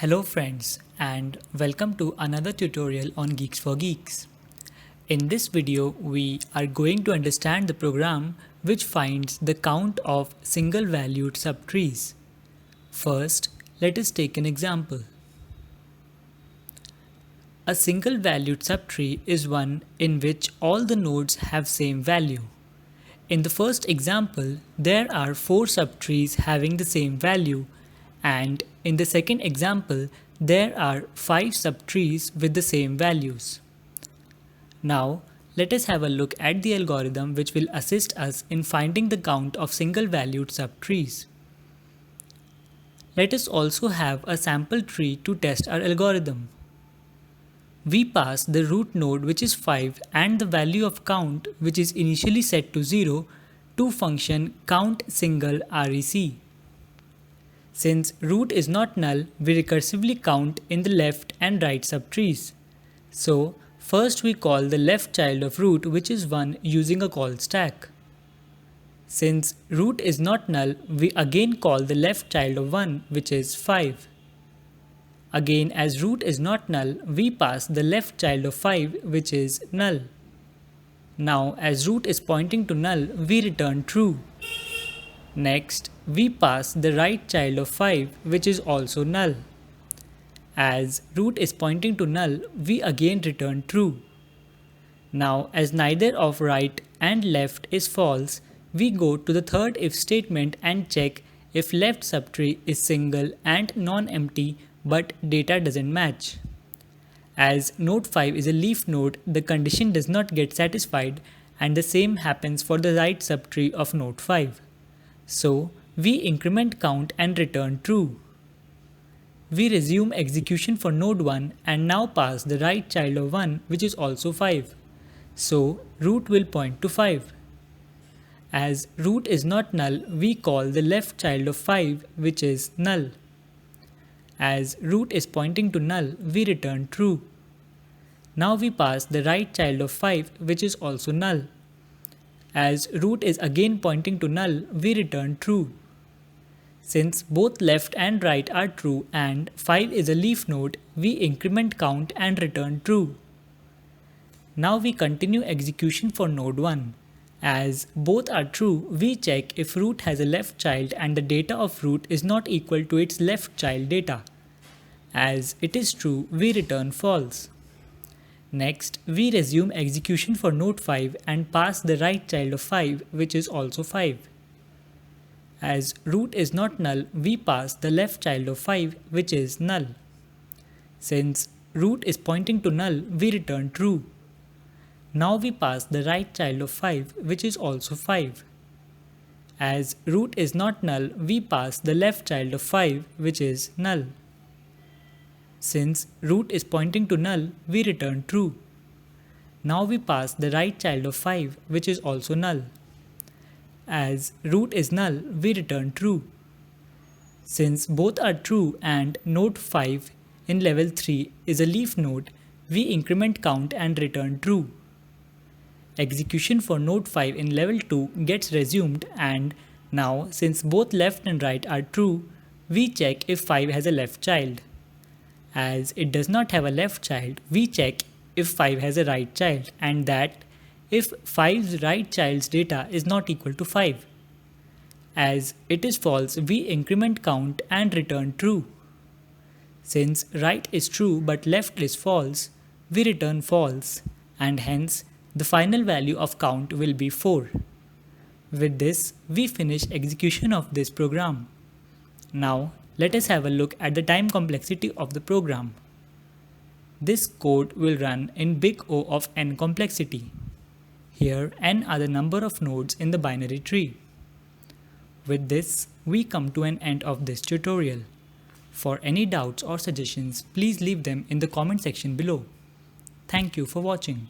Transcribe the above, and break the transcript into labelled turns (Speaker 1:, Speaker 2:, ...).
Speaker 1: Hello friends and welcome to another tutorial on Geeks for Geeks. In this video we are going to understand the program which finds the count of single valued subtrees. First, let us take an example. A single valued subtree is one in which all the nodes have same value. In the first example, there are 4 subtrees having the same value, and in the second example, there are 5 subtrees with the same values. Now, let us have a look at the algorithm which will assist us in finding the count of single valued subtrees. Let us also have a sample tree to test our algorithm. We pass the root node, which is 5, and the value of count, which is initially set to 0, to function countSingleREC. Since root is not null, we recursively count in the left and right subtrees. So first we call the left child of root, which is 1, using a call stack. Since root is not null, we again call the left child of 1, which is 5. Again, as root is not null, we pass the left child of 5, which is null. Now, as root is pointing to null, we return true. Next, we pass the right child of 5, which is also null. As root is pointing to null, we again return true. Now, as neither of right and left is false, we go to the third if statement and check if left subtree is single and non-empty but data doesn't match. As node 5 is a leaf node, the condition does not get satisfied, and the same happens for the right subtree of node 5. So we increment count and return true. We resume execution for node 1 and now pass the right child of 1, which is also 5. So root will point to 5. As root is not null, we call the left child of 5, which is null. As root is pointing to null, we return true. Now we pass the right child of 5, which is also null. As root is again pointing to null, we return true. Since both left and right are true and 5 is a leaf node, we increment count and return true. Now we continue execution for node 1. As both are true, we check if root has a left child and the data of root is not equal to its left child data. As it is true, we return false. Next, we resume execution for node 5 and pass the right child of 5, which is also 5. As root is not null, we pass the left child of 5, which is null. Since root is pointing to null, we return true. Now we pass the right child of 5, which is also 5. As root is not null, we pass the left child of 5, which is null. Since root is pointing to null, we return true. Now we pass the right child of 5, which is also null. As root is null, we return true. Since both are true and node 5 in level 3 is a leaf node, we increment count and return true. Execution for node 5 in level 2 gets resumed, and now since both left and right are true, we check if 5 has a left child. As it does not have a left child, we check if 5 has a right child, and that if 5's right child's data is not equal to 5. As it is false, we increment count and return true. Since right is true but left is false, we return false, and hence the final value of count will be 4. With this, we finish execution of this program. Now, let us have a look at the time complexity of the program. This code will run in big O of n complexity. Here, n are the number of nodes in the binary tree. With this, we come to an end of this tutorial. For any doubts or suggestions, please leave them in the comment section below. Thank you for watching.